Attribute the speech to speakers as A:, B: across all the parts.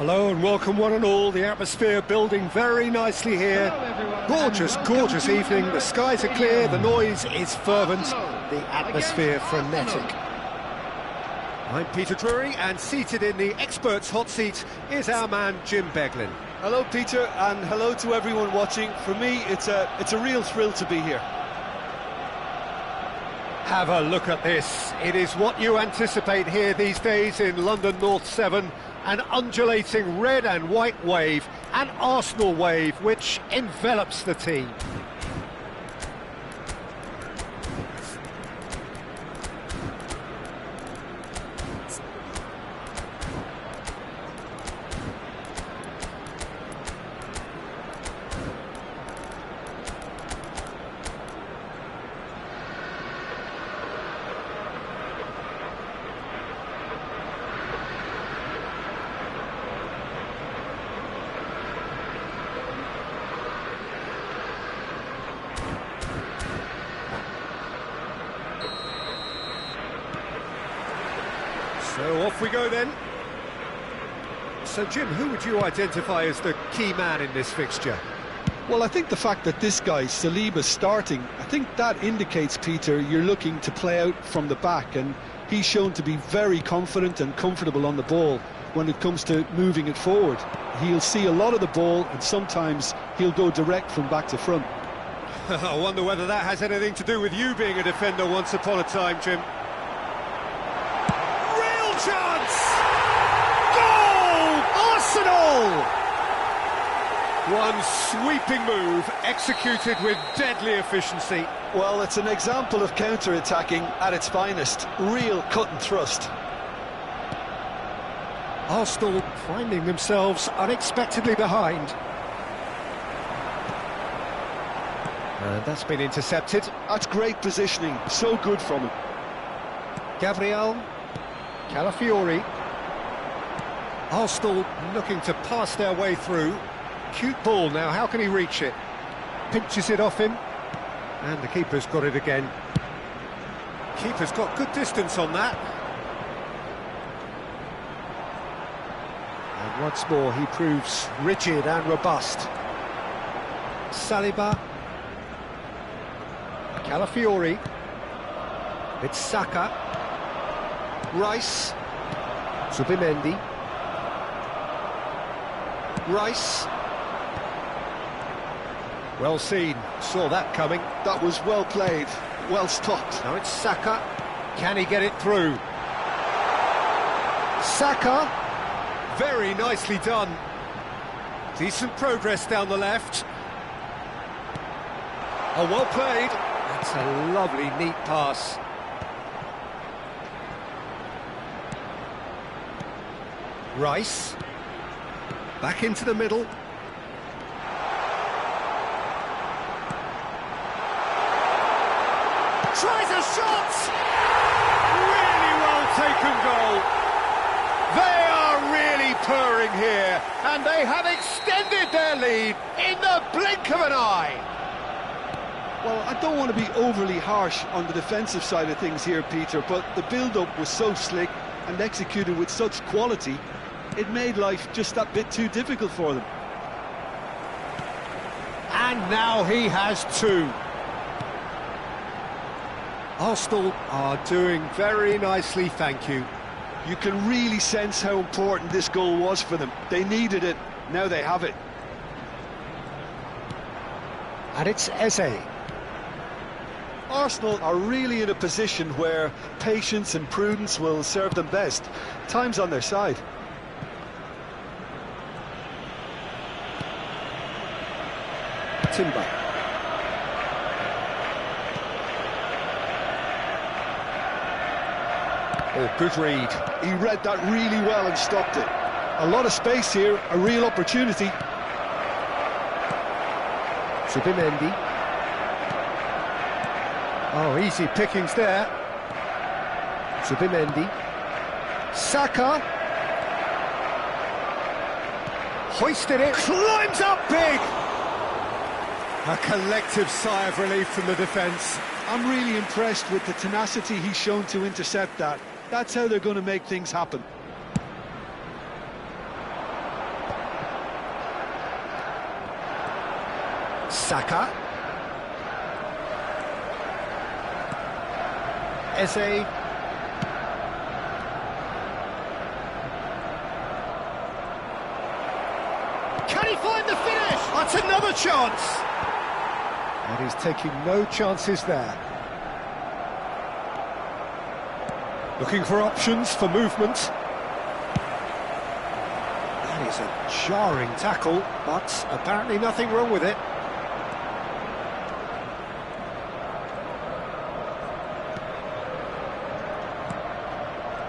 A: Hello and welcome one and all. The atmosphere building very nicely here. Gorgeous, gorgeous evening. The skies are clear, the noise is fervent, the atmosphere frenetic. I'm Peter Drury, and seated in the experts' hot seat is our man Jim Beglin.
B: Hello Peter, and hello to everyone watching. For me, it's a real thrill to be here.
A: Have a look at this. It is what you anticipate here these days in London North 7. An undulating red and white wave, an Arsenal wave which envelops the team. So off we go then. So Jim, who would you identify as the key man in this fixture?
B: Well, I think the fact that this guy, Saliba's starting, I think that indicates, Peter, you're looking to play out from the back, and he's shown to be very confident and comfortable on the ball when it comes to moving it forward. He'll see a lot of the ball, and sometimes he'll go direct from back to front.
A: I wonder whether that has anything to do with you being a defender once upon a time, Jim. Chance! Goal! Arsenal! One sweeping move, executed with deadly efficiency.
B: Well, it's an example of counter-attacking at its finest. Real cut and thrust.
A: Arsenal finding themselves unexpectedly behind. And that's been intercepted.
B: That's great positioning, so good from him.
A: Gabriel. Calafiori. Arsenal looking to pass their way through. Cute ball now, how can he reach it? Pinches it off him. And the keeper's got it again. Keeper's got good distance on that. And once more he proves rigid and robust. Saliba. Calafiori. It's Saka. Rice, Zubimendi, Rice, well seen, saw that coming.
B: That was well played, well stopped.
A: Now it's Saka, can he get it through? Saka, very nicely done. Decent progress down the left. Oh, well played. That's a lovely, neat pass. Rice, back into the middle. Tries a shot! Really well taken goal. They are really purring here, and they have extended their lead in the blink of an eye.
B: Well, I don't want to be overly harsh on the defensive side of things here, Peter, but the build-up was so slick and executed with such quality, it made life just that bit too difficult for them.
A: And now he has two. Arsenal are doing very nicely, thank you.
B: You can really sense how important this goal was for them. They needed it, now they have it.
A: And it's Eze.
B: Arsenal are really in a position where patience and prudence will serve them best. Time's on their side.
A: Timber. Oh, good read.
B: He read that really well and stopped it. A lot of space here, a real opportunity.
A: Zubimendi. Oh, easy pickings there. Zubimendi. Saka. Hoisted it. Climbs up big. A collective sigh of relief from the defence.
B: I'm really impressed with the tenacity he's shown to intercept that. That's how they're going to make things happen.
A: Saka. Eze. Can he find the finish? That's another chance. And he's taking no chances there. Looking for options for movement. That is a jarring tackle, but apparently nothing wrong with it.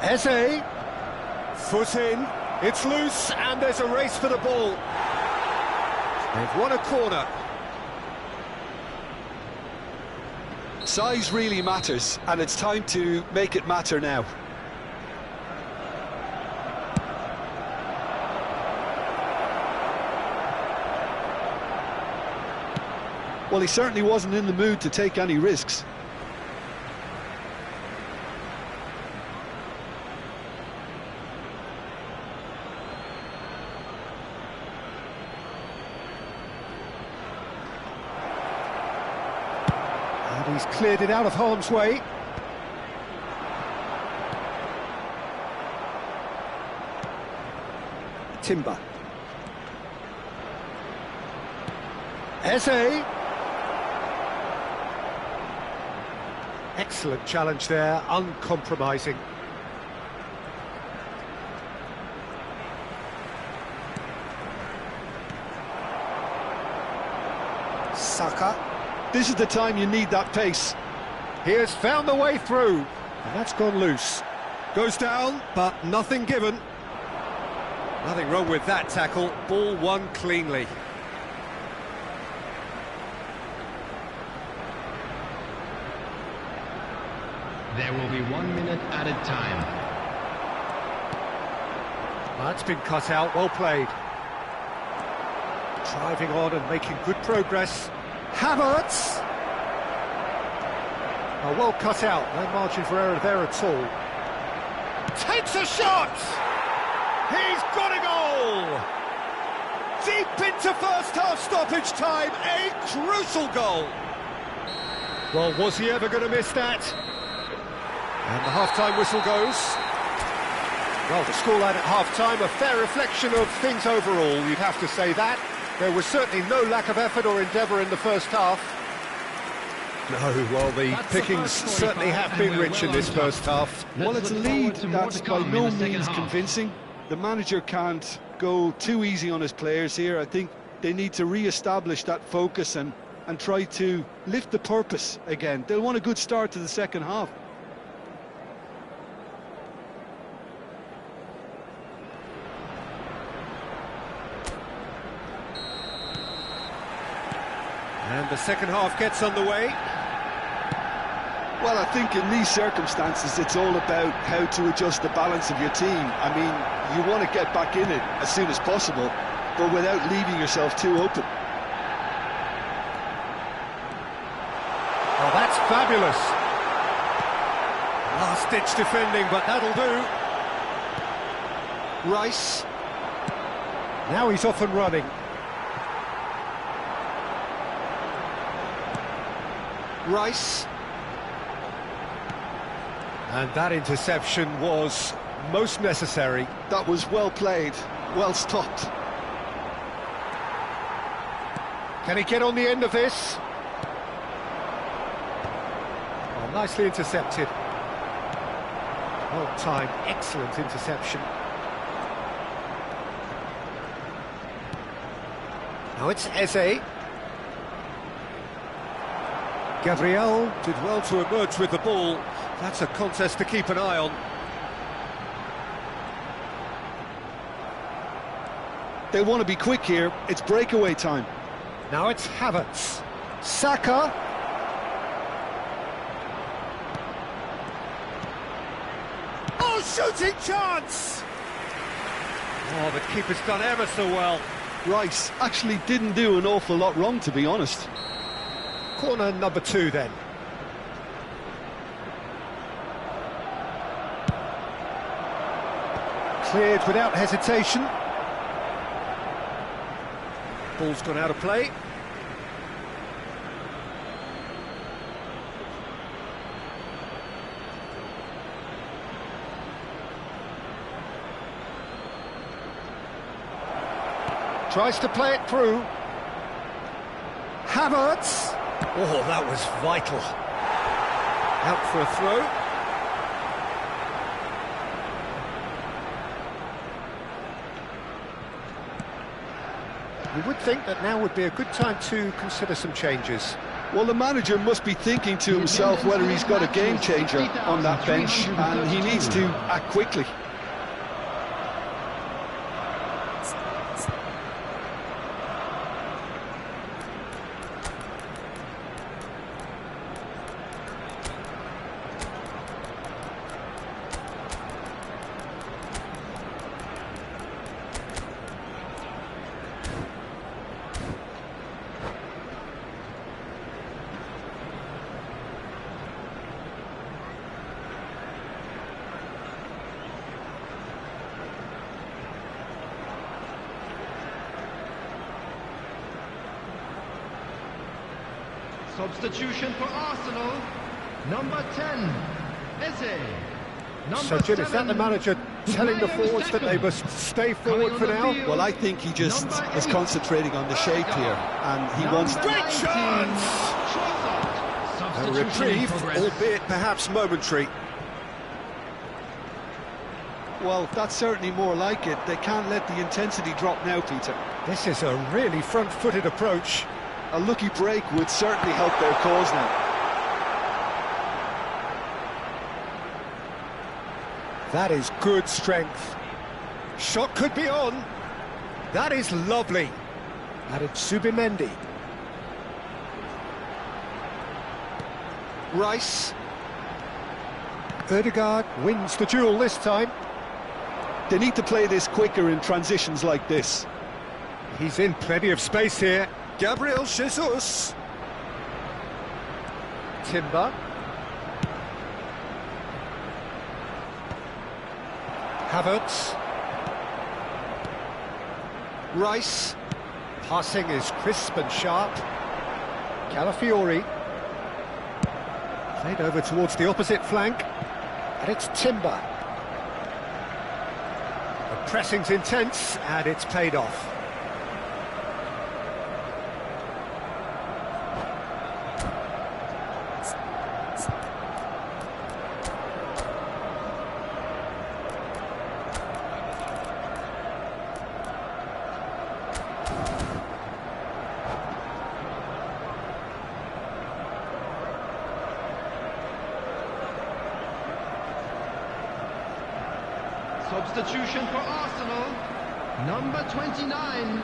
A: Eze. Foot in. It's loose, and there's a race for the ball. They've won a corner.
B: Size really matters, and it's time to make it matter now. Well, he certainly wasn't in the mood to take any risks.
A: He's cleared it out of harm's way. Timber. Eze. Excellent challenge there, uncompromising. Saka.
B: This is the time you need that pace.
A: He has found the way through, and that's gone loose. Goes down, but nothing given. Nothing wrong with that tackle. Ball won cleanly.
C: There will be 1 minute added time.
A: That's been cut out, well played. Driving on and making good progress. Havertz! Oh, well cut out, no margin for error there at all. Takes a shot! He's got a goal! Deep into first half stoppage time, a crucial goal! Well, was he ever going to miss that? And the half-time whistle goes. Well, the scoreline at half-time, a fair reflection of things overall, you'd have to say that. There was certainly no lack of effort or endeavour in the first half. No, well, the pickings certainly have been rich in this first half.
B: Well, it's a lead that's by no means convincing. The manager can't go too easy on his players here. I think they need to re-establish that focus and try to lift the purpose again. They'll want a good start to the second half.
A: And the second half gets underway.
B: Well, I think in these circumstances, it's all about how to adjust the balance of your team. I mean, you want to get back in it as soon as possible, but without leaving yourself too open.
A: Oh, that's fabulous. Last-ditch defending, but that'll do. Rice. Now he's off and running. Rice. And that interception was most necessary.
B: That was well played, well stopped.
A: Can he get on the end of this? Oh, nicely intercepted. Well timed, excellent interception. Now it's Eze. Gabriel did well to emerge with the ball. That's a contest to keep an eye on.
B: They want to be quick here. It's breakaway time.
A: Now it's Havertz. Saka. Oh, shooting chance! Oh, the keeper's done ever so well.
B: Rice actually didn't do an awful lot wrong, to be honest.
A: Corner number 2 then. Cleared without hesitation. Ball's gone out of play. Tries to play it through. Havertz. Oh, that was vital. Out for a throw. You would think that now would be a good time to consider some changes.
B: Well, the manager must be thinking to himself whether he's got a game changer on that bench, and he needs to act quickly.
C: Substitution for Arsenal, number 10, Eze.
A: So, Jim, is that the manager telling the forwards that they must stay forward for now?
B: Well, I think he just is concentrating on the shape here, and he wants...
A: Great chance! A reprieve, albeit perhaps momentary.
B: Well, that's certainly more like it. They can't let the intensity drop now, Peter.
A: This is a really front-footed approach.
B: A lucky break would certainly help their cause now.
A: That is good strength. Shot could be on. That is lovely. And it's Zubimendi. Rice. Ødegaard wins the duel this time.
B: They need to play this quicker in transitions like this.
A: He's in plenty of space here. Gabriel Jesus. Timber. Havertz. Rice. Passing is crisp and sharp. Calafiori. Played over towards the opposite flank. And it's Timber. The pressing's intense and it's paid off.
C: Substitution for Arsenal, number 29,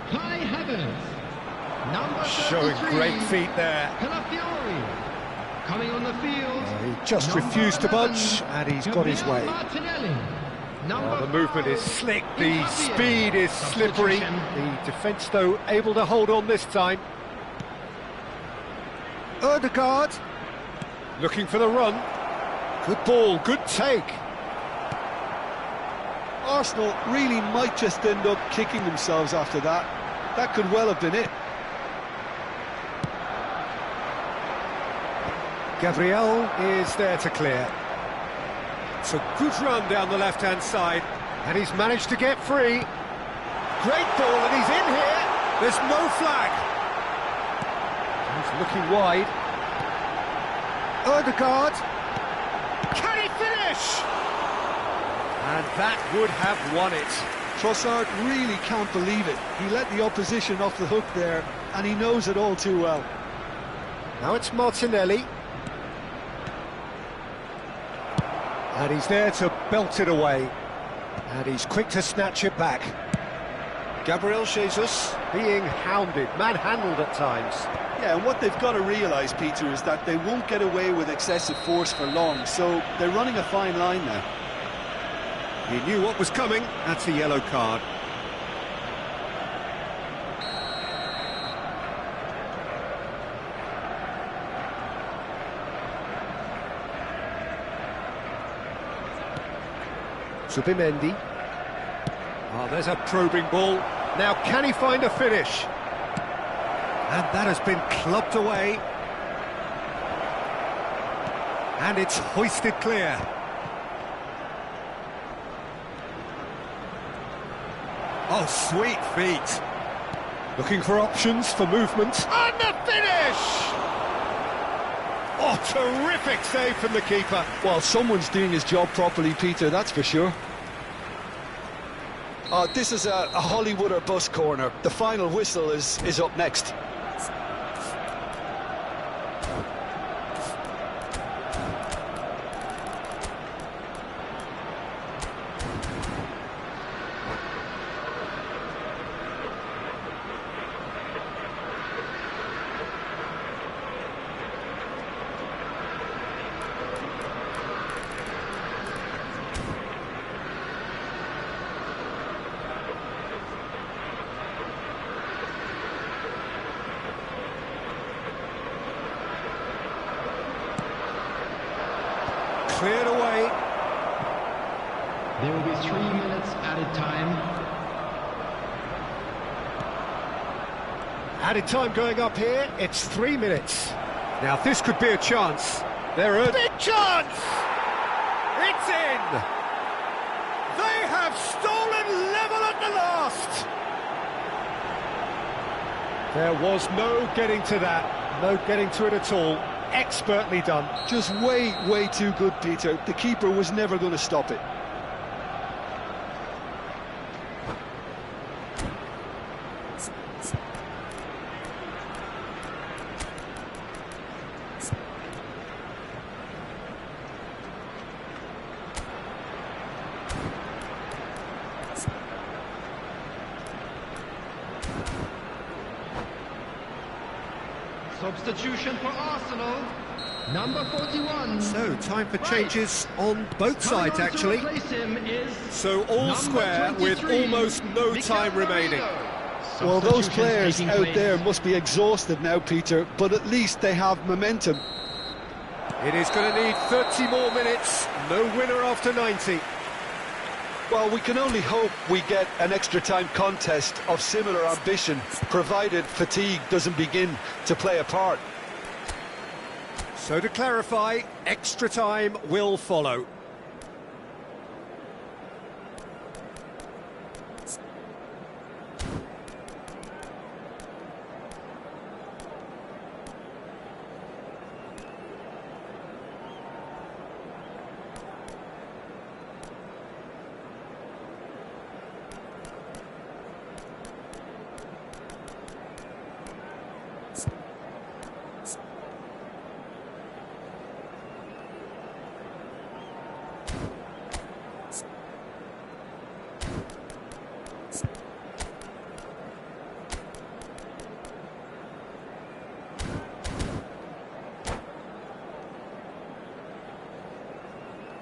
C: Kai Havertz. Number 33,
A: showing great feet there.
C: Calafiori. Coming on the field.
A: He just refused to budge, and he's got his way. The movement is slick, the speed is slippery. The defence, though, able to hold on this time. Ødegaard, looking for the run. Good ball, good take.
B: Arsenal really might just end up kicking themselves after that. That could well have been it.
A: Gabriel is there to clear. It's a good run down the left-hand side, and he's managed to get free. Great ball, and he's in here. There's no flag. He's looking wide. Ødegaard. Can he finish? And that would have won it.
B: Trossard really can't believe it. He let the opposition off the hook there, and he knows it all too well.
A: Now it's Martinelli. And he's there to belt it away. And he's quick to snatch it back. Gabriel Jesus being hounded, manhandled at times.
B: Yeah, and what they've got to realise, Peter, is that they won't get away with excessive force for long, so they're running a fine line now.
A: He knew what was coming. That's a yellow card. Zubimendi. Oh, there's a probing ball. Now, can he find a finish? And that has been clubbed away. And it's hoisted clear. Oh, sweet feet. Looking for options for movement. And the finish! Oh, terrific save from the keeper.
B: Well, someone's doing his job properly, Peter, that's for sure. This is a Hollywood or bust corner. The final whistle is up next.
A: Cleared away.
C: There will be 3 minutes added time.
A: Added time going up here, it's 3 minutes. Now this could be a chance. There are... Big chance! It's in! They have stolen level at the last! There was no getting to that, no getting to it at all. Expertly done.
B: Just way too good, Peter. The keeper was never going to stop it.
C: Substitution for Arsenal, number 41.
A: So, time for changes on both sides, actually. So, all square with almost no time remaining.
B: Well, those players out there must be exhausted now, Peter, but at least they have momentum.
A: It is going to need 30 more minutes. No winner after 90.
B: Well, we can only hope we get an extra-time contest of similar ambition, provided fatigue doesn't begin to play a part.
A: So to clarify, extra time will follow.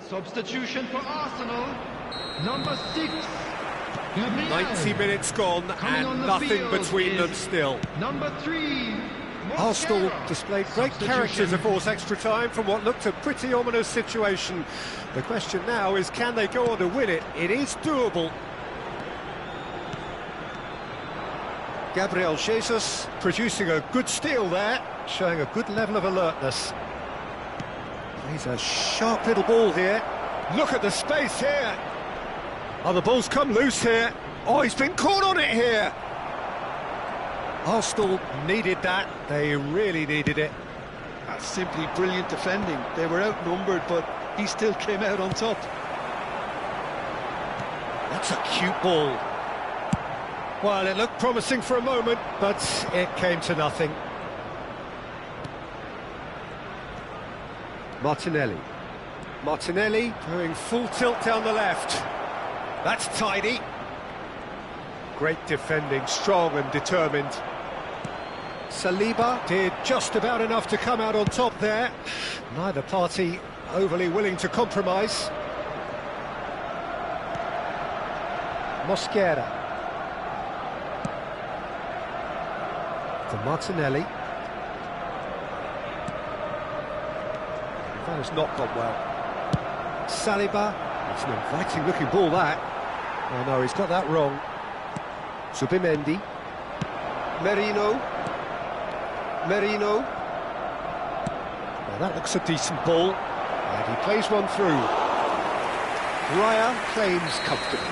C: Substitution for Arsenal, number 6. Gabriel.
A: 90 minutes gone and nothing between them still.
C: Number 3.
A: Arsenal displayed great character to force extra time from what looked a pretty ominous situation. The question now is, can they go on to win it? It is doable. Gabriel Jesus producing a good steal there, showing a good level of alertness. He's a sharp little ball here. Look at the space here. Oh, the ball's come loose here. Oh, he's been caught on it here. Arsenal needed that. They really needed it.
B: That's simply brilliant defending. They were outnumbered, but he still came out on top.
A: That's a cute ball. Well, it looked promising for a moment, but it came to nothing. Martinelli. Martinelli going full tilt down the left. That's tidy. Great defending, strong and determined. Saliba did just about enough to come out on top there. Neither party overly willing to compromise. Mosquera. To Martinelli. That has not gone well. Saliba, it's an inviting looking ball that. Oh no, he's got that wrong. Zubimendi. Merino. Now that looks a decent ball. And he plays one through. Raya claims comfortably.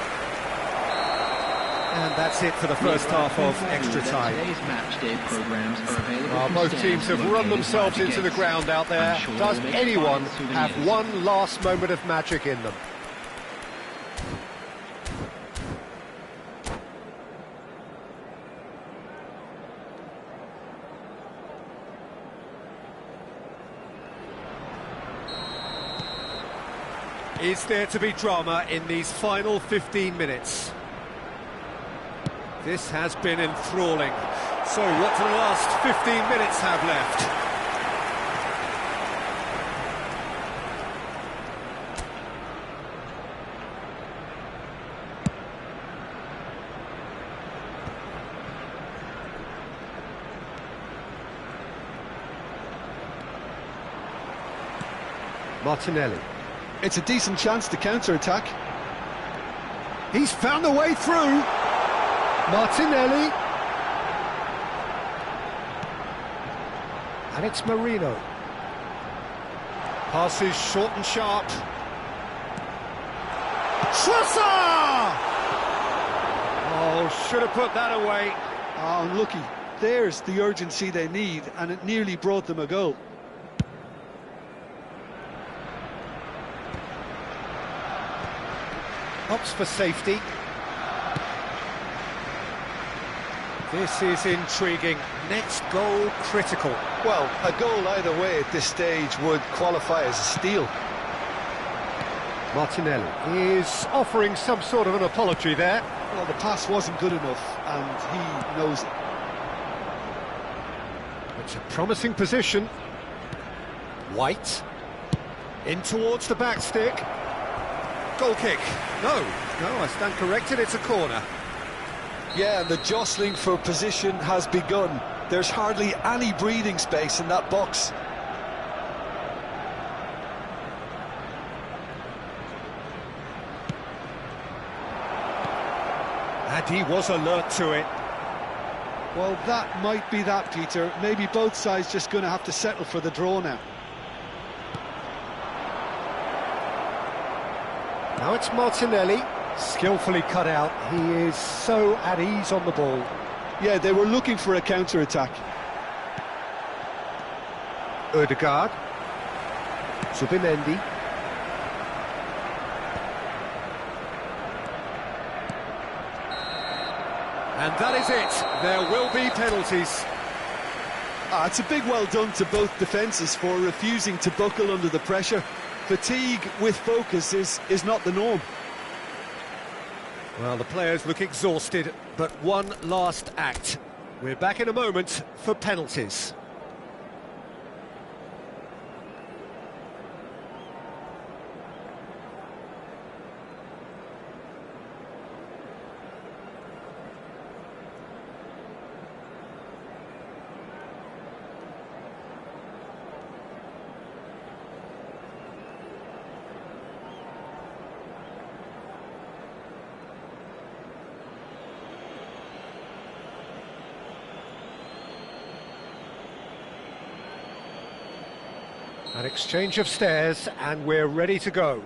A: And that's it for the first half of extra time.
C: Today's match day programs are available.
A: Well,
C: from
A: both
C: stands
A: teams have run
C: located
A: themselves
C: by
A: into the
C: gates.
A: ground out there.
C: I'm sure
A: Does
C: they'll make
A: anyone
C: fine
A: have
C: souvenirs.
A: one last moment of magic in them? Is there to be drama in these final 15 minutes? This has been enthralling. So what do the last 15 minutes have left? Martinelli.
B: It's a decent chance to counter-attack.
A: He's found a way through. Martinelli. And it's Marino. Passes short and sharp. Trossard! Oh, should have put that away.
B: Oh, unlucky. There's the urgency they need, and it nearly brought them a goal.
A: Opts for safety. This is intriguing. Next goal critical.
B: Well, a goal either way at this stage would qualify as a steal.
A: Martinelli is offering some sort of an apology there.
B: Well, the pass wasn't good enough, and he knows it.
A: It's a promising position. White. In towards the back stick. Goal kick. No, I stand corrected, it's a corner.
B: Yeah, and the jostling for position has begun. There's hardly any breathing space in that box.
A: And he was alert to it.
B: Well, that might be that, Peter. Maybe both sides just going to have to settle for the draw now.
A: Now it's Martinelli, skillfully cut out. He is so at ease on the ball.
B: Yeah, they were looking for a counter-attack.
A: Ødegaard. Zubimendi. And that is it. There will be penalties.
B: It's a big well done to both defences for refusing to buckle under the pressure. Fatigue with focus is not the norm.
A: Well, the players look exhausted, but one last act. We're back in a moment for penalties. An exchange of stares, and we're ready to go.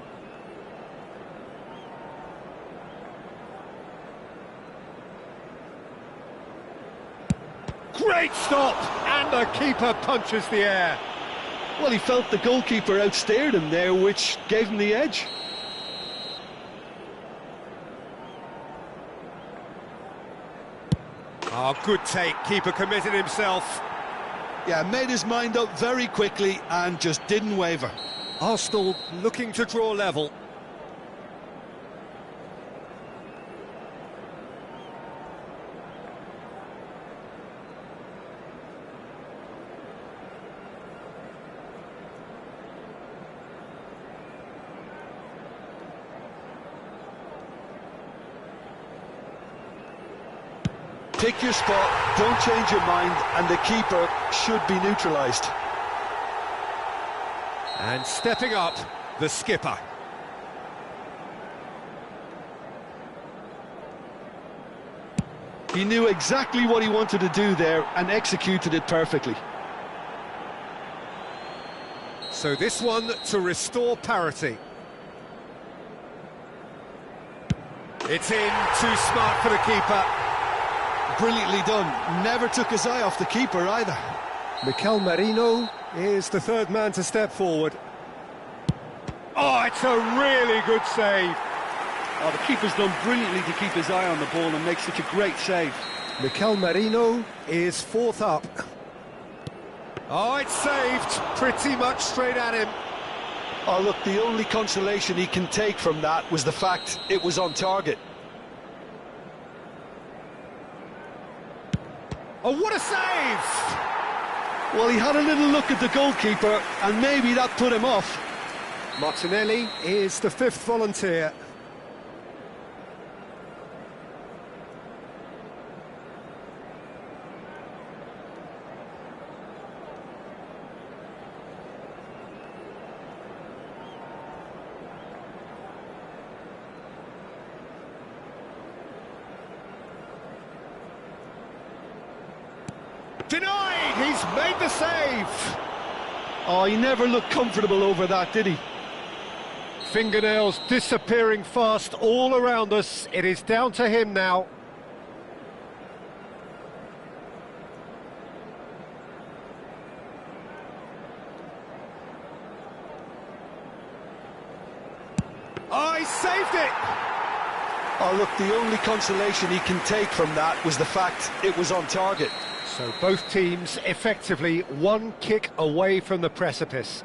A: Great stop! And the keeper punches the air.
B: Well, he felt the goalkeeper outstared him there, which gave him the edge.
A: Oh, good take. Keeper committed himself.
B: Yeah, made his mind up very quickly and just didn't waver.
A: Arsenal looking to draw level.
B: Pick your spot, don't change your mind, and the keeper should be neutralised.
A: And stepping up, the skipper.
B: He knew exactly what he wanted to do there and executed it perfectly.
A: So this one to restore parity. It's in, too smart for the keeper.
B: Brilliantly done. Never took his eye off the keeper either.
A: Mikel Merino is the third man to step forward. Oh, it's a really good save.
B: Oh, the keeper's done brilliantly to keep his eye on the ball and make such a great save.
A: Mikel Merino is fourth up. Oh, it's saved, pretty much straight at him.
B: Oh, look, the only consolation he can take from that was the fact it was on target.
A: Oh, what a save!
B: Well, he had a little look at the goalkeeper, and maybe that put him off.
A: Martinelli is the fifth volunteer. Denied! He's made the save!
B: Oh, he never looked comfortable over that, did he?
A: Fingernails disappearing fast all around us. It is down to him now. Oh, he saved it!
B: Oh, look, the only consolation he can take from that was the fact it was on target.
A: So both teams effectively one kick away from the precipice.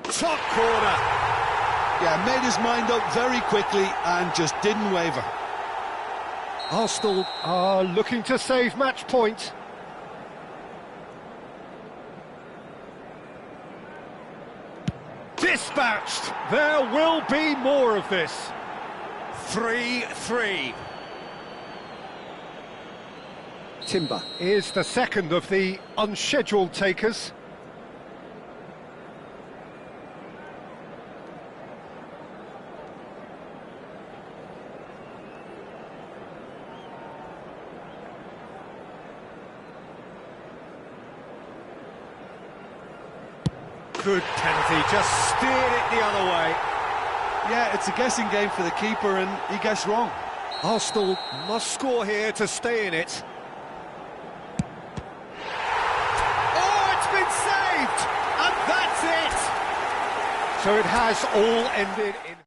A: Top corner.
B: Yeah, made his mind up very quickly and just didn't waver.
A: Arsenal are looking to save match point. Dispatched! There will be more of this. 3-3. Timber is the second of the unscheduled takers. Good penalty, just steered it the other way.
B: Yeah, it's a guessing game for the keeper and he guessed wrong.
A: Arsenal must score here to stay in it. Oh, it's been saved! And that's it! So it has all ended in...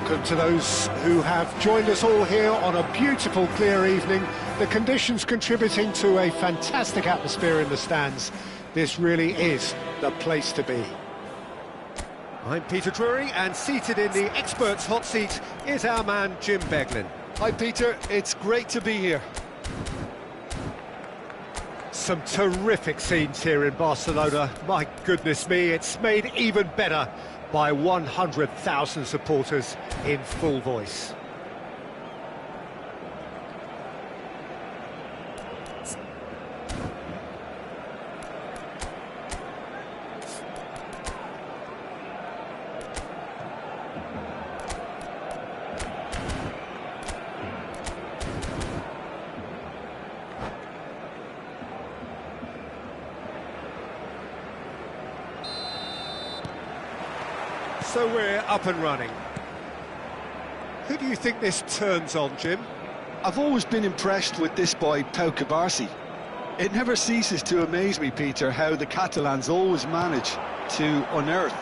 A: welcome to those who have joined us all here on a beautiful, clear evening. The conditions contributing to a fantastic atmosphere in the stands. This really is the place to be. I'm Peter Drury, and seated in the experts' hot seat is our man Jim Beglin.
B: Hi Peter, it's great to be here.
A: Some terrific scenes here in Barcelona. My goodness me, it's made even better by 100,000 supporters in full voice. So we're up and running. Who do you think this turns on, Jim?
B: I've always been impressed with this boy, Pau Cubarsí. It never ceases to amaze me, Peter, how the Catalans always manage to unearth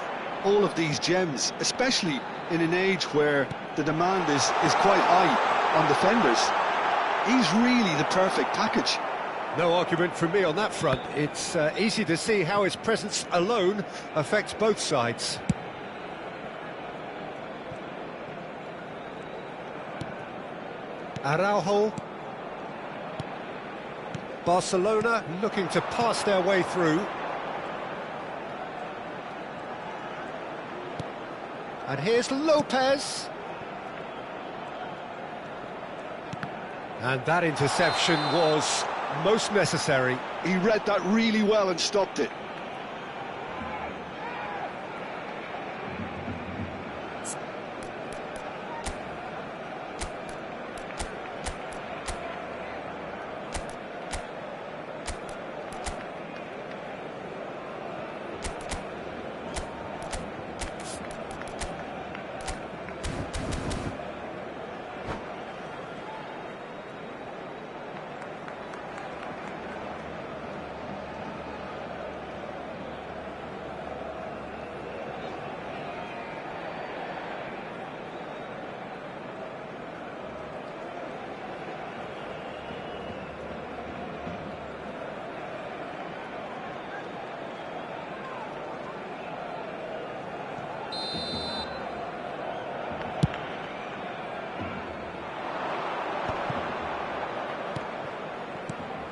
B: all of these gems, especially in an age where the demand is quite high on defenders. He's really the perfect package.
A: No argument from me on that front. It's easy to see how his presence alone affects both sides. Araujo. Barcelona looking to pass their way through. And here's Lopez. And that interception was most necessary.
B: He read that really well and stopped it.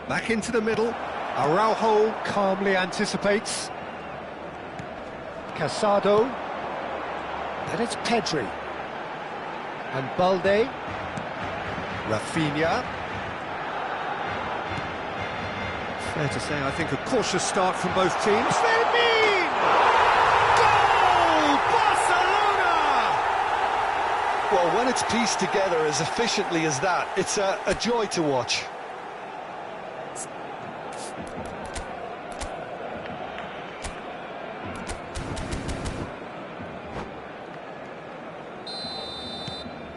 A: Back into the middle. Araujo calmly anticipates. Casado. And it's Pedri. And Balde. Rafinha. Fair to say, I think a cautious start from both teams. Fermin! Goal! Barcelona!
B: Well, when it's pieced together as efficiently as that, it's a joy to watch.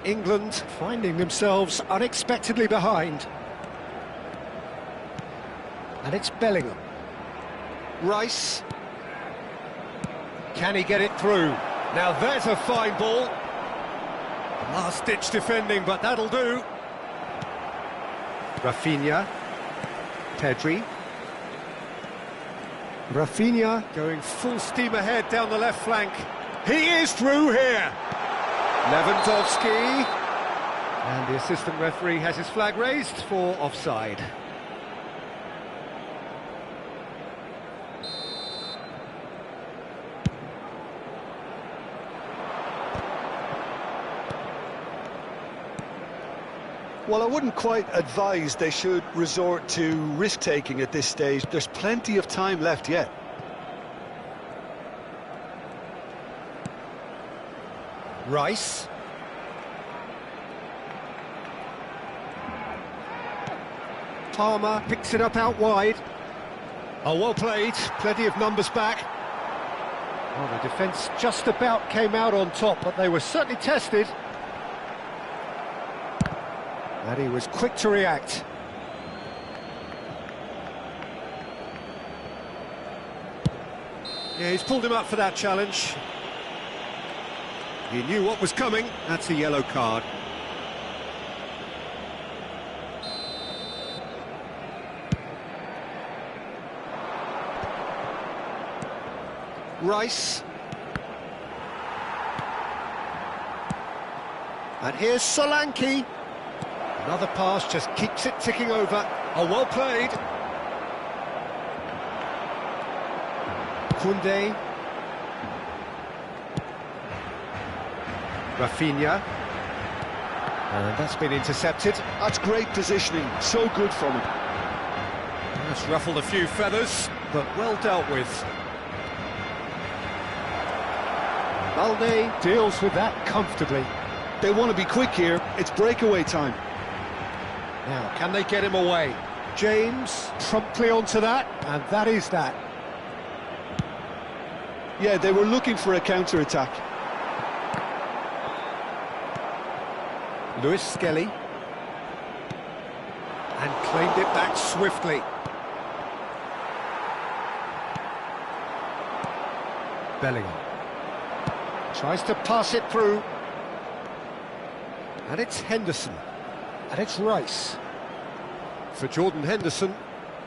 A: England finding themselves unexpectedly behind. And it's Bellingham. Rice. Can he get it through? Now there's a fine ball. Last-ditch defending, but that'll do. Rafinha. Pedri. Rafinha going full steam ahead down the left flank. He is through here. Lewandowski, and the assistant referee has his flag raised for offside.
B: Well, I wouldn't quite advise they should resort to risk-taking at this stage. There's plenty of time left yet.
A: Rice. Palmer picks it up out wide. Oh, well played. Plenty of numbers back. Well, the defence just about came out on top, but they were certainly tested. And he was quick to react. Yeah, he's pulled him up for that challenge. He knew what was coming. That's a yellow card. Rice. And here's Solanke. Another pass just keeps it ticking over. Oh, well played. Koundé. Rafinha. And that's been intercepted.
B: That's great positioning, so good from him.
A: That's ruffled a few feathers, but well dealt with. Balde deals with that comfortably.
B: They want to be quick here, it's breakaway time.
A: Now, can they get him away? James promptly onto that, and that is that.
B: Yeah, they were looking for a counter-attack.
A: Lewis Skelly. And claimed it back swiftly. Bellingham. Tries to pass it through. And it's Henderson. And it's Rice. For Jordan Henderson.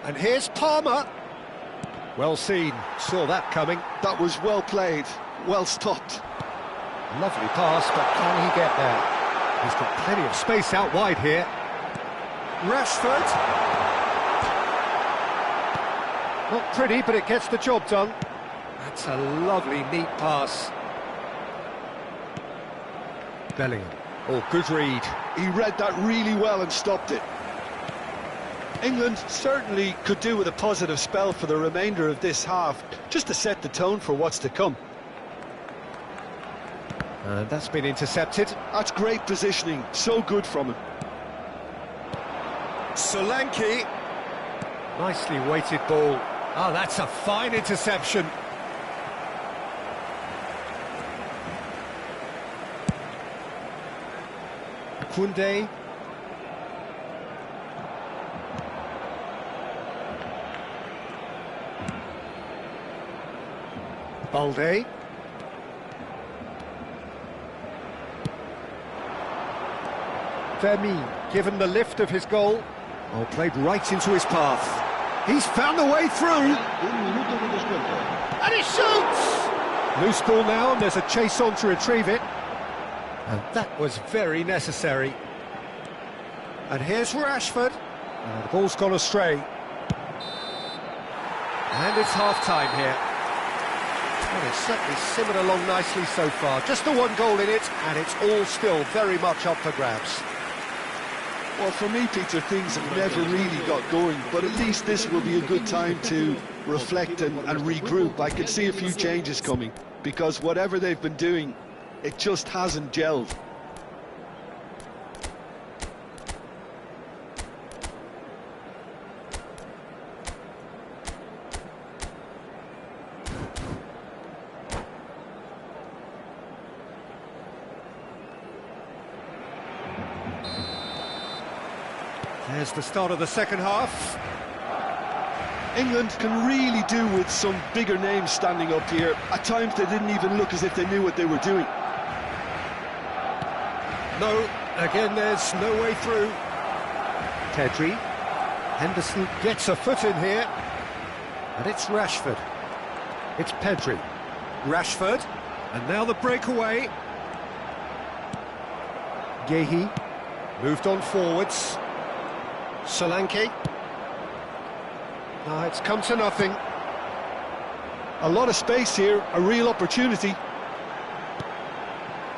A: And here's Palmer. Well seen. Saw that coming.
B: That was well played, well stopped.
A: Lovely pass, but can he get there? He's got plenty of space out wide here. Rashford. Not pretty, but it gets the job done. That's a lovely, neat pass. Bellingham. Oh, good read.
B: He read that really well and stopped it. England certainly could do with a positive spell for the remainder of this half, just to set the tone for what's to come.
A: And that's been intercepted.
B: That's great positioning, so good from him.
A: Solanke. Nicely weighted ball. Oh, that's a fine interception. Koundé. Balde. Vermi, given the lift of his goal. Oh, played right into his path. He's found a way through. And he shoots! Loose ball now, and there's a chase on to retrieve it. And that was very necessary. And here's Rashford. The ball's gone astray. And it's half-time here. Well, it's certainly simmered along nicely so far. Just the one goal in it, and it's all still very much up for grabs.
B: Well, for me, Peter, things have never really got going, but at least this will be a good time to reflect and regroup. I can see a few changes coming, because whatever they've been doing, it just hasn't gelled.
A: There's the start of the second half.
B: England can really do with some bigger names standing up here. At times they didn't even look as if they knew what they were doing.
A: No, again there's no way through. Pedri. Henderson gets a foot in here. And it's Rashford. It's Pedri. Rashford. And now the breakaway. Guehi. Moved on forwards. Solanke. It's come to nothing.
B: A lot of space here, a real opportunity.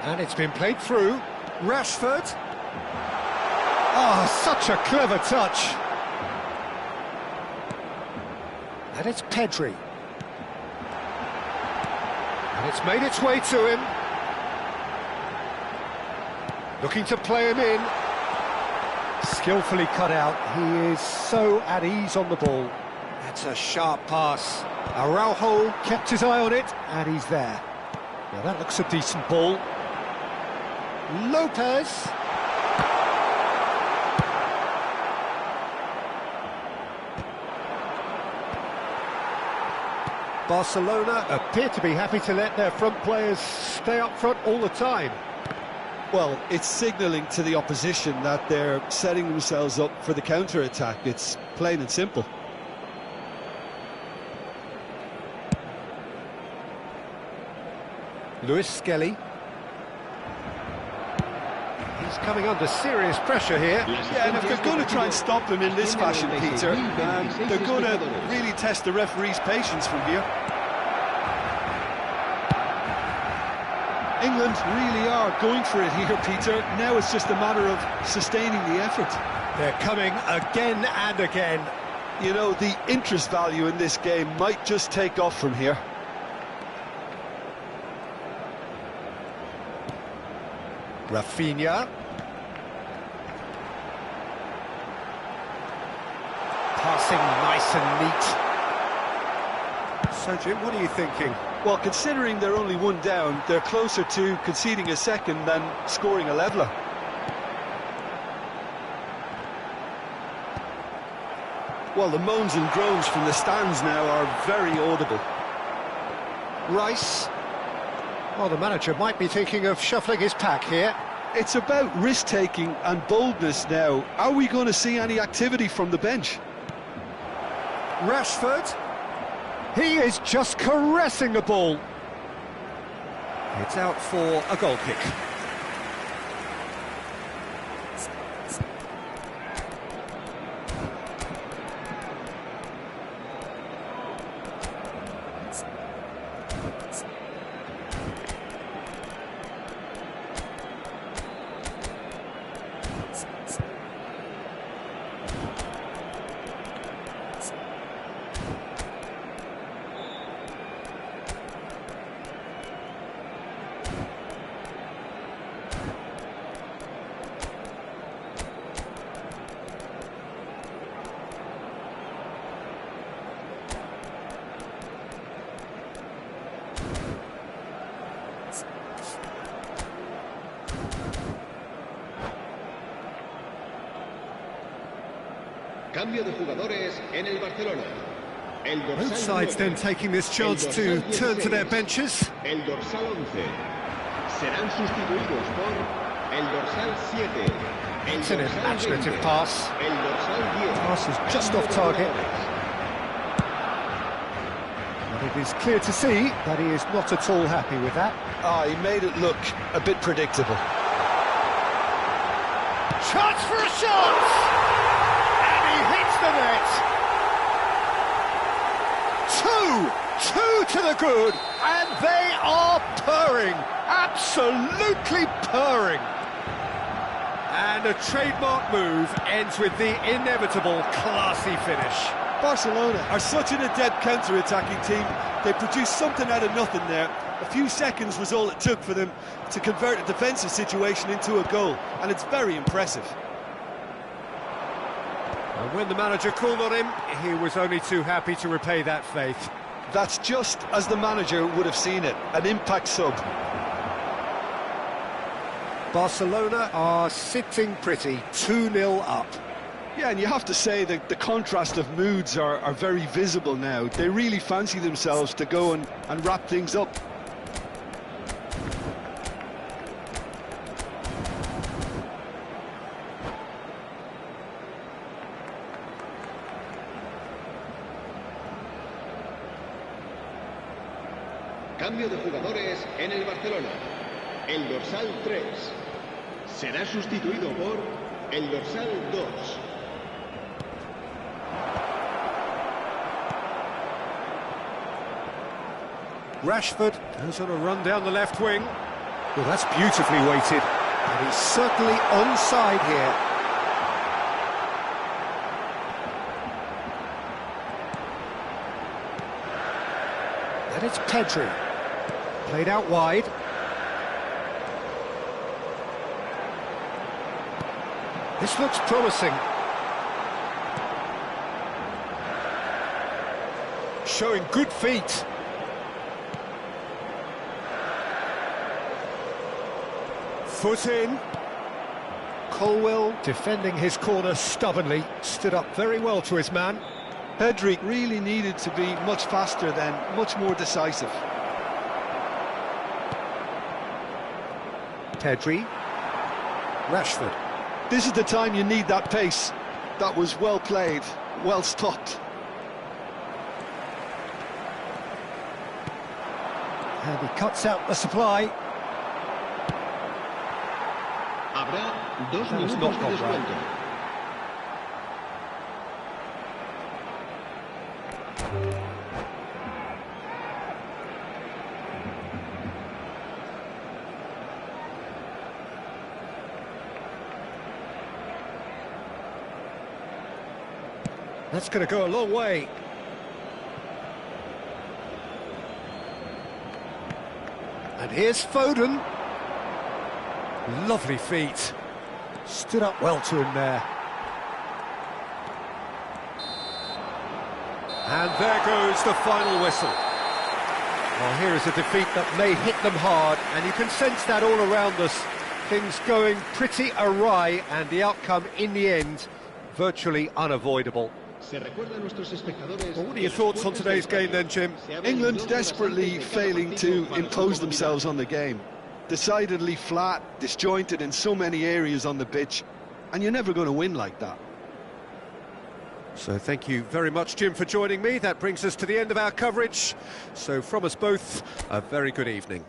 A: And it's been played through. Rashford. Such a clever touch. And it's Pedri. And it's made its way to him. Looking to play him in. Skillfully cut out. He is so at ease on the ball. That's a sharp pass. Araujo kept his eye on it, and he's there. Now that looks a decent ball. Lopez. Barcelona appear to be happy to let their front players stay up front all the time.
B: Well, it's signalling to the opposition that they're setting themselves up for the counter-attack. It's plain and simple.
A: Lewis Skelly. He's coming under serious pressure here.
B: Yeah, and if they're going to try and stop him in this fashion, Peter, they're going to really test the referee's patience from here. England really are going for it here, Peter. Now it's just a matter of sustaining the effort.
A: They're coming again and again.
B: You know, the interest value in this game might just take off from here.
A: Rafinha. Passing nice and neat. So, Jim, what are you thinking?
B: Well, considering they're only one down, they're closer to conceding a second than scoring a leveller. Well, the moans and groans from the stands now are very audible.
A: Rice. Well, the manager might be thinking of shuffling his pack here.
B: It's about risk-taking and boldness now. Are we going to see any activity from the bench?
A: Rashford. He is just caressing the ball. It's out for a goal kick.
D: Cambio de jugadores en el Barcelona. El dorsal
A: Both sides
D: 9.
A: then taking this chance to turn to their benches.
D: El dorsal 11. Serán sustituidos por el dorsal 7.
A: It's an imaginative pass.
D: El dorsal 10.
A: Pass is just off target. But it is clear to see that he is not at all happy with that.
B: He made it look a bit predictable.
A: Chance for a shot! And he hits the net! Two to the good, and they are purring, absolutely purring. And a trademark move ends with the inevitable classy finish.
B: Barcelona are such an adept counter-attacking team. They produced something out of nothing there. A few seconds was all it took for them to convert a defensive situation into a goal, and it's very impressive.
A: And when the manager called on him, he was only too happy to repay that faith.
B: That's just as the manager would have seen it, an impact sub.
A: Barcelona are sitting pretty, 2-0 up.
B: Yeah, and you have to say that the contrast of moods are very visible now. They really fancy themselves to go and wrap things up.
D: Cambio de jugadores en el Barcelona. El dorsal 3 será sustituido por el dorsal 2.
A: Rashford goes on a run down the left wing. Well, that's beautifully weighted. And he's certainly onside here. And it's Pedri. Played out wide. This looks promising. Showing good feet. Foot in. Colwill defending his corner stubbornly. Stood up very well to his man.
B: Pedri really needed to be much faster then, much more decisive.
A: Pedri. Rashford.
B: This is the time you need that pace. That was well played, well stopped.
A: And he cuts out the supply.
D: Habrá 2
A: That was
D: minutos
A: not
D: de
A: gone well.
D: descuento.
A: That's going to go a long way. And here's Foden. Lovely feet. Stood up well to him there. And there goes the final whistle. Well, here is a defeat that may hit them hard, and you can sense that all around us. Things going pretty awry, and the outcome in the end virtually unavoidable. Well, what are your thoughts on today's game then, Jim?
B: England desperately failing to impose themselves on the game. Decidedly flat, disjointed in so many areas on the pitch, and you're never going to win like that.
A: So thank you very much, Jim, for joining me. That brings us to the end of our coverage. So from us both, a very good evening.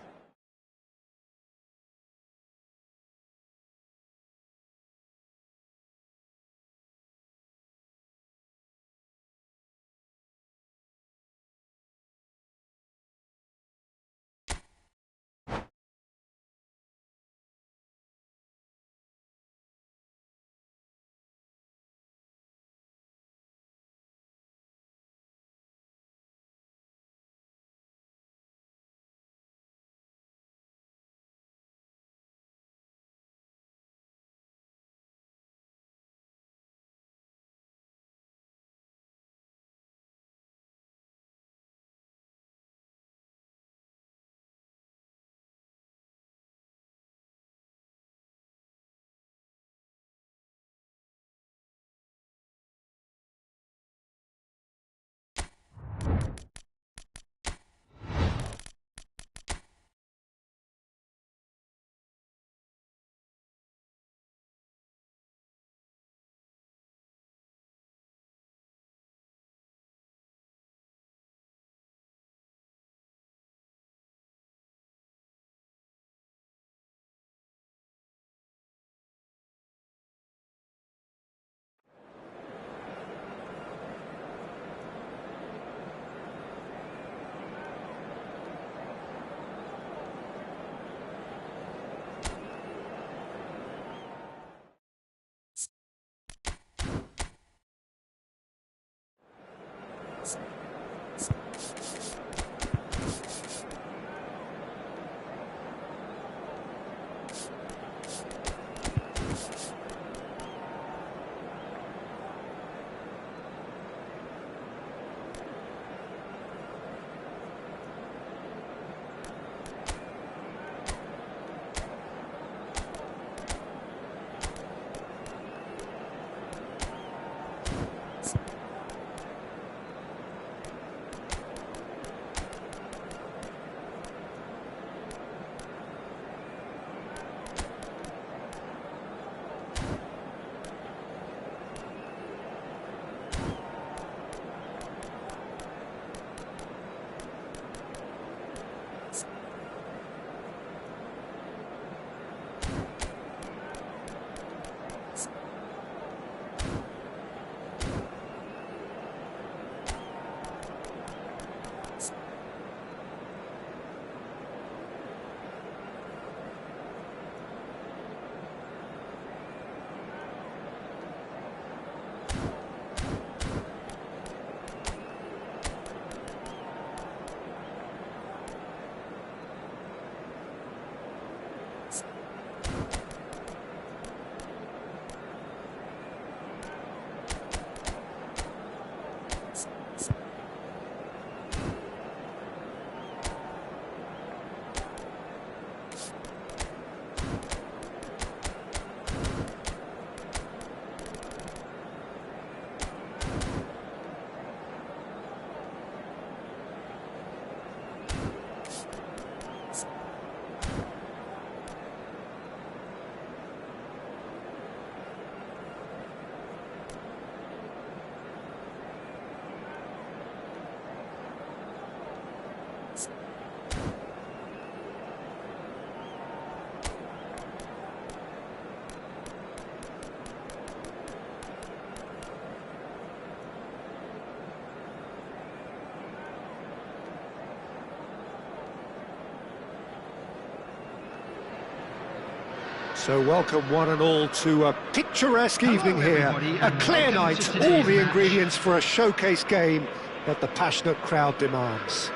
A: So welcome one and all to a picturesque evening here. A clear night, all the ingredients for a showcase game that the passionate crowd demands.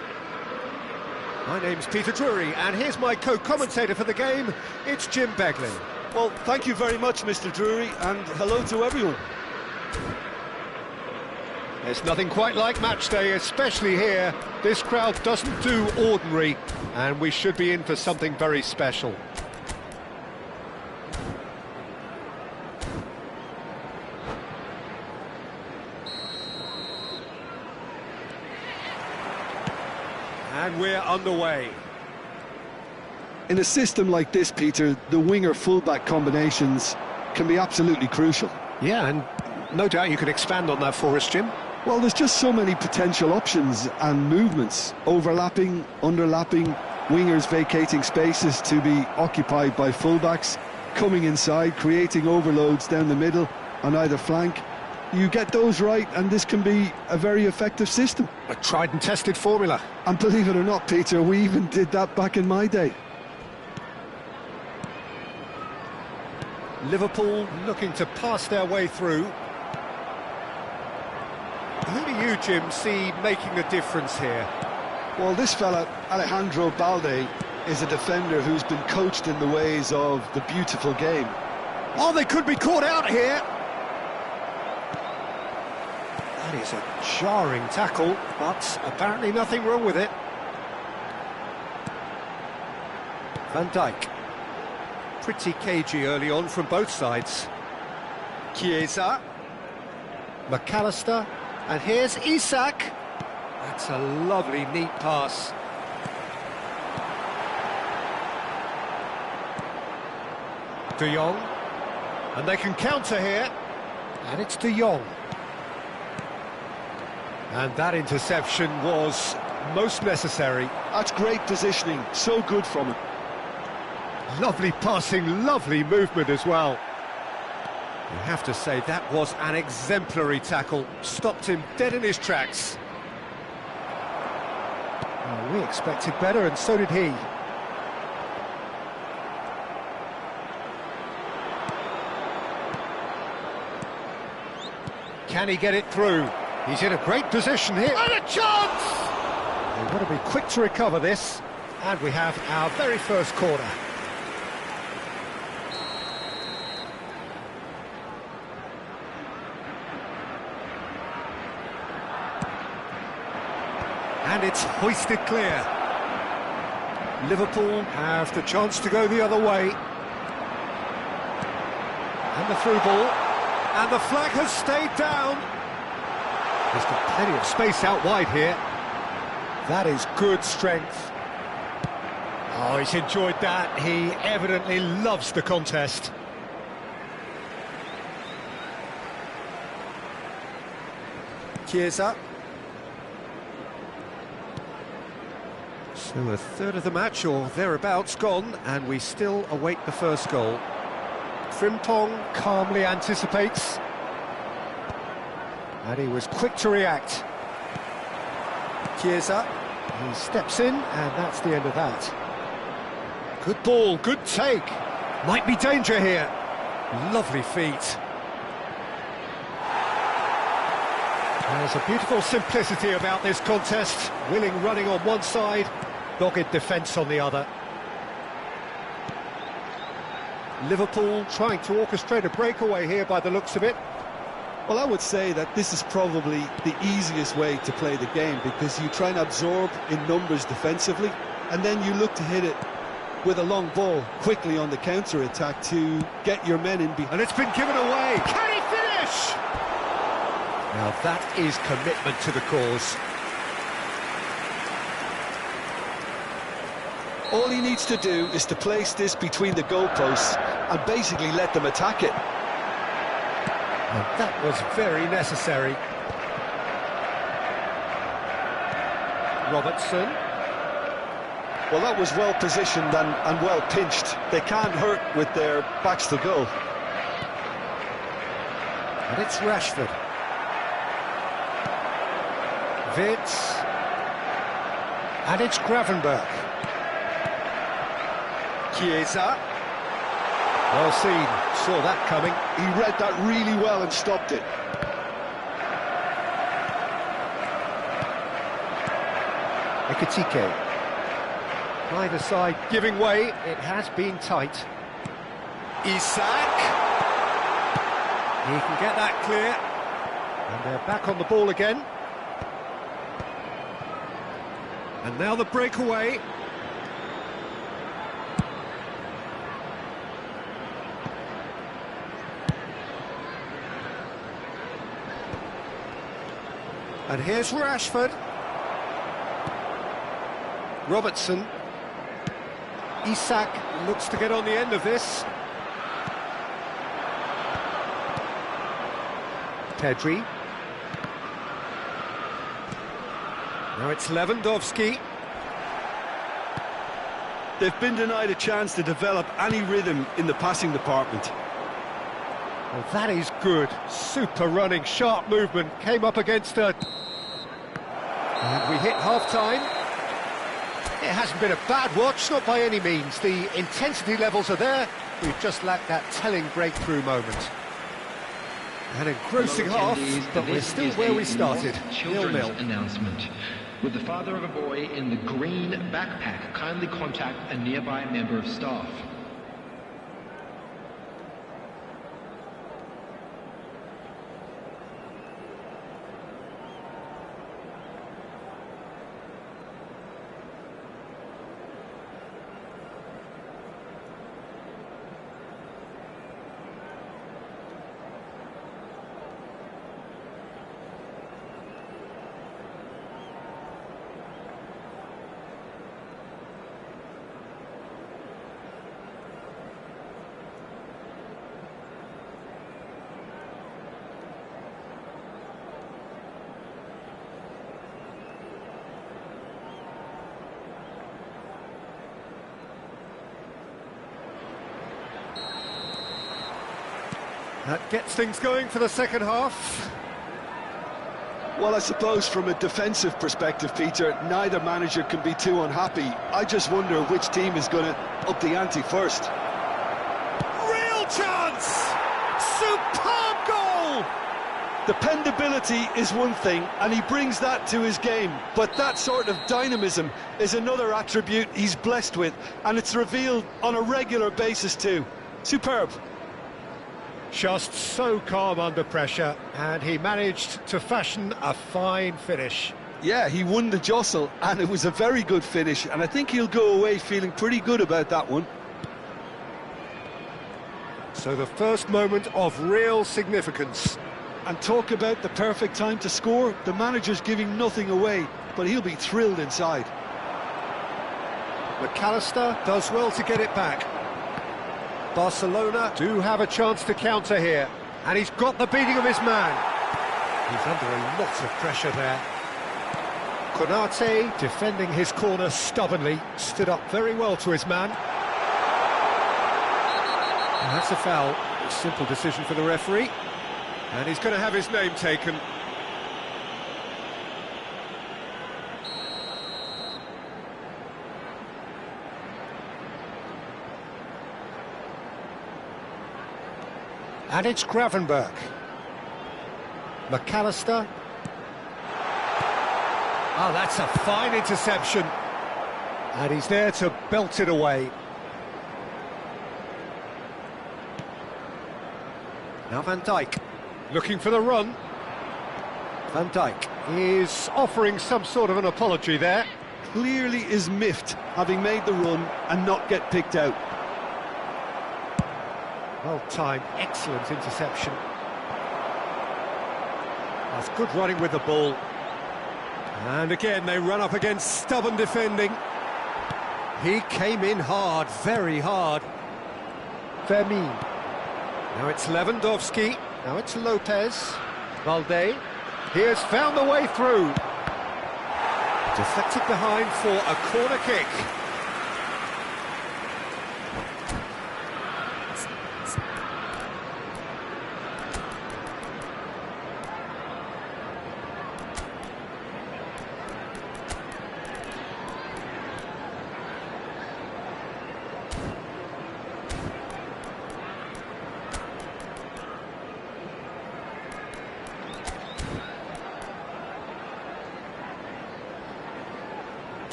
A: My name's Peter Drury, and here's my co-commentator for the game, it's Jim Beglin.
B: Well, thank you very much, Mr. Drury, and hello to everyone.
A: There's nothing quite like match day, especially here. This crowd doesn't do ordinary, and we should be in for something very special. And we're underway.
B: In a system like this, Peter, the winger-fullback combinations can be absolutely crucial.
A: Yeah, and no doubt you can expand on that for us, Jim.
B: Well, there's just so many potential options and movements. Overlapping, underlapping, wingers vacating spaces to be occupied by fullbacks, coming inside, creating overloads down the middle on either flank. You get those right, and this can be a very effective system.
A: A tried and tested formula.
B: And believe it or not, Peter, we even did that back in my day.
A: Liverpool looking to pass their way through. Who do you, Jim, see making a difference here?
B: Well, this fella, Alejandro Balde, is a defender who's been coached in the ways of the beautiful game.
A: Oh, they could be caught out here. That is a jarring tackle, but apparently nothing wrong with it. Van Dijk. Pretty cagey early on from both sides. Chiesa. McAllister. And here's Isak. That's a lovely, neat pass. De Jong. And they can counter here. And it's De Jong. And that interception was most necessary.
B: That's great positioning, so good from him.
A: Lovely passing, lovely movement as well. You have to say that was an exemplary tackle. Stopped him dead in his tracks. Oh, we expected better, and so did he. Can he get it through? He's in a great position here. And a chance! They've got to be quick to recover this. And we have our very first corner. And it's hoisted clear. Liverpool have the chance to go the other way. And the through ball. And the flag has stayed down. There's got plenty of space out wide here. That is good strength. Oh, he's enjoyed that. He evidently loves the contest. Chiesa. So a third of the match, or thereabouts, gone, and we still await the first goal. Frimpong calmly anticipates. And he was quick to react. Chiesa. He steps in, and that's the end of that. Good ball, good take. Might be danger here. Lovely feet. There's a beautiful simplicity about this contest. Willing running on one side, dogged defence on the other. Liverpool trying to orchestrate a breakaway here by the looks of it.
B: Well, I would say that this is probably the easiest way to play the game, because you try and absorb in numbers defensively, and then you look to hit it with a long ball quickly on the counter-attack to get your men in behind.
A: And it's been given away. Can he finish? Now that is commitment to the cause.
B: All he needs to do is to place this between the goalposts and basically let them attack it.
A: And that was very necessary. Robertson.
B: Well, that was well positioned and well pinched. They can't hurt with their backs to goal.
A: And it's Rashford. Vitz. And it's Gravenberch. Chiesa. Well seen, saw that coming.
B: He read that really well and stopped it.
A: Ekitike. Either side giving way, it has been tight. Isak. He can get that clear. And they're back on the ball again. And now the breakaway. And here's Rashford. Robertson. Isak looks to get on the end of this. Pedri. Now it's Lewandowski.
B: They've been denied a chance to develop any rhythm in the passing department.
A: Well, that is good. Super running, sharp movement. Came up against her. And we hit half-time. It hasn't been a bad watch, not by any means. The intensity levels are there. We've just lacked that telling breakthrough moment. An engrossing half, but we're still where we started. 0-0.
C: Announcement. Would the father of a boy in the green backpack kindly contact a nearby member of staff?
A: That gets things going for the second half.
B: Well, I suppose from a defensive perspective, Peter, neither manager can be too unhappy. I just wonder which team is going to up the ante first.
A: Real chance! Superb goal!
B: Dependability is one thing, and he brings that to his game, but that sort of dynamism is another attribute he's blessed with, and it's revealed on a regular basis too. Superb.
A: Just so calm under pressure, and he managed to fashion a fine finish.
B: Yeah, he won the jostle, and it was a very good finish, and I think he'll go away feeling pretty good about that one.
A: So the first moment of real significance.
B: And talk about the perfect time to score. The manager's giving nothing away, but he'll be thrilled inside.
A: McAllister does well to get it back. Barcelona do have a chance to counter here, and he's got the beating of his man. He's under a lot of pressure there. Konate, defending his corner stubbornly, stood up very well to his man. And that's a foul. A simple decision for the referee. And he's going to have his name taken. And it's Gravenberch. McAllister. Oh, that's a fine interception. And he's there to belt it away. Now Van Dijk, looking for the run. Van Dijk is offering some sort of an apology there.
B: Clearly is miffed, having made the run and not get picked out.
A: Well timed, excellent interception. That's good running with the ball. And again, they run up against stubborn defending. He came in hard, very hard. Fermin. Now it's Lewandowski. Now it's Lopez. Valde. He has found the way through. Deflected behind for a corner kick.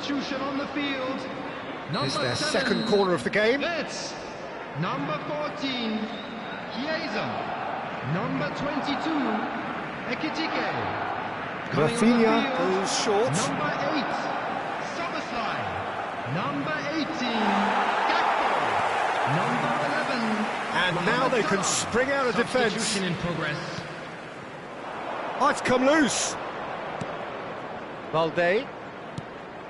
C: Substitution on the field.
A: It's their second corner of the game.
C: It's number 14, Chiesa. Number 22, Ekitike.
A: Rafinha goes short.
C: Number 8, Szoboszlai. Number 18, Gakpo. Number 11.
A: And now they can spring out of defence.
C: Substitution in progress.
A: Oh, it's come loose. Valde.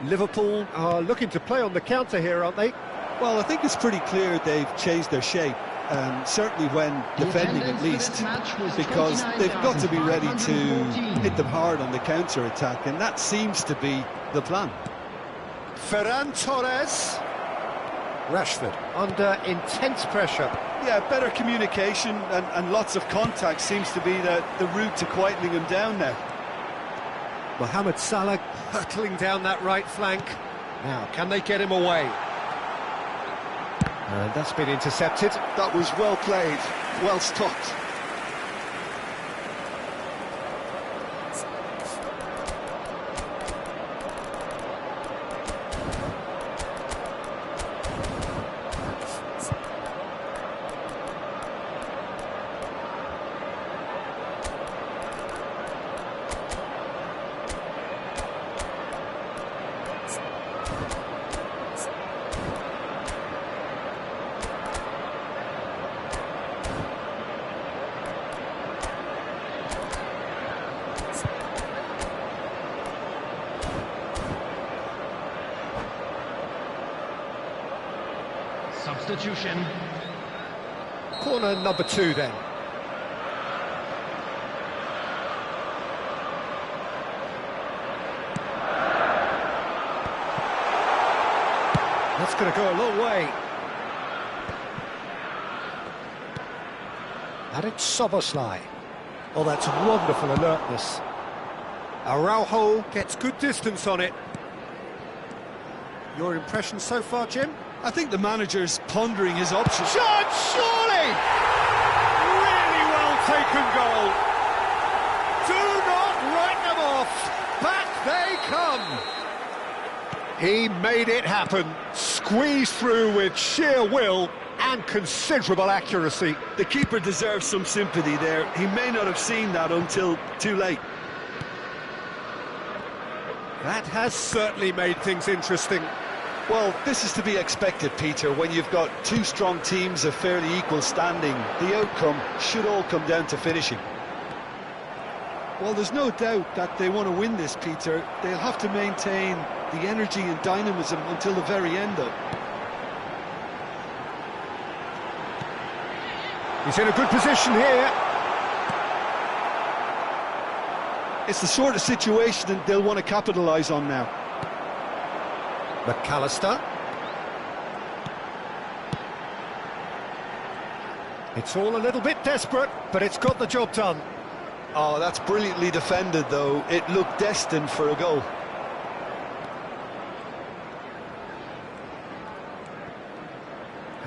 A: Liverpool are looking to play on the counter here, aren't they?
B: Well, I think it's pretty clear they've changed their shape, certainly when defending at least, because they've got to be ready to hit them hard on the counter-attack, and that seems to be the plan.
A: Ferran Torres. Rashford under intense pressure.
B: Yeah, better communication and lots of contact seems to be the route to quietening him down now.
A: Mohamed Salah hurtling down that right flank. Now, can they get him away? And that's been intercepted.
B: That was well played, well stopped.
C: Substitution.
A: Corner number 2 then. That's going to go a long way. And it's Szoboszlai. Oh, that's wonderful alertness. Araujo gets good distance on it. Your impression so far, Jim?
B: I think the manager's pondering his options.
A: Shot, surely! Really well taken goal. Do not write them off. Back they come. He made it happen. Squeezed through with sheer will and considerable accuracy.
B: The keeper deserves some sympathy there. He may not have seen that until too late.
A: That has certainly made things interesting.
B: Well, this is to be expected, Peter. When you've got two strong teams of fairly equal standing, the outcome should all come down to finishing. Well, there's no doubt that they want to win this, Peter. They'll have to maintain the energy and dynamism until the very end, though.
A: He's in a good position here.
B: It's the sort of situation that they'll want to capitalise on now.
A: McAllister. It's all a little bit desperate, but it's got the job done.
B: Oh, that's brilliantly defended, though. It looked destined for a goal.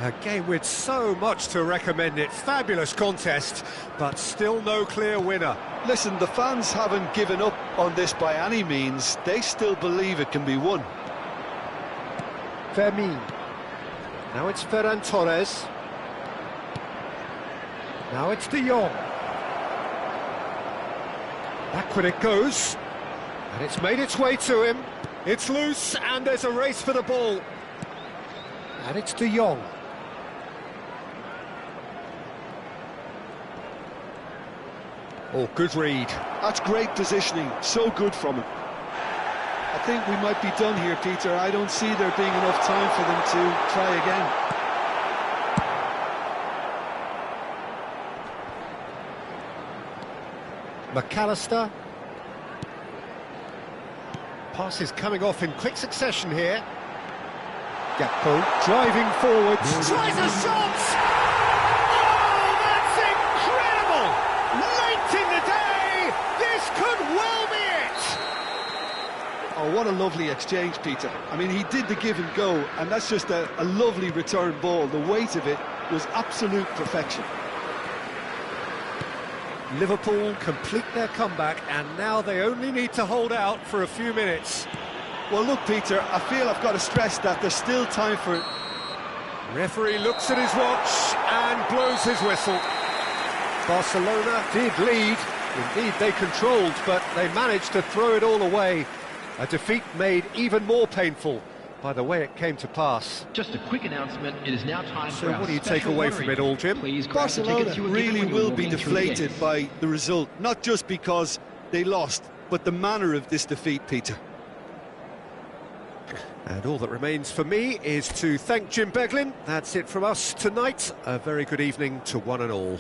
A: A game with so much to recommend it. Fabulous contest, but still no clear winner.
B: Listen, the fans haven't given up on this by any means. They still believe it can be won.
A: Fermin. Now it's Ferran Torres. Now it's De Jong. Backward it goes. And it's made its way to him. It's loose and there's a race for the ball. And it's De Jong. Oh, good read.
B: That's great positioning. So good from him. I think we might be done here, Peter. I don't see there being enough time for them to try again.
A: McAllister. Passes coming off in quick succession here. Gakpo driving forwards. Tries a shot! Oh, that's incredible! Late in the day, this could well be it!
B: Oh, what a lovely exchange, Peter. I mean, he did the give and go, and that's just a lovely return ball. The weight of it was absolute perfection.
A: Liverpool complete their comeback, and now they only need to hold out for a few minutes.
B: Well, look, Peter, I feel I've got to stress that there's still time for it.
A: Referee looks at his watch and blows his whistle. Barcelona did lead, indeed they controlled, but they managed to throw it all away. A defeat made even more painful by the way it came to pass.
C: Just a quick announcement, it is now time for
A: So
C: our
A: what do you take
C: special
A: away
C: lottery.
A: from it all, Jim?
C: Please grab the
B: Barcelona
C: tickets you were given
B: really
C: when you were
B: will be
C: walking through the
B: deflated
C: gates.
B: by the result, not just because they lost, but the manner of this defeat, Peter.
A: And all that remains for me is to thank Jim Beglin. That's it from us tonight. A very good evening to one and all.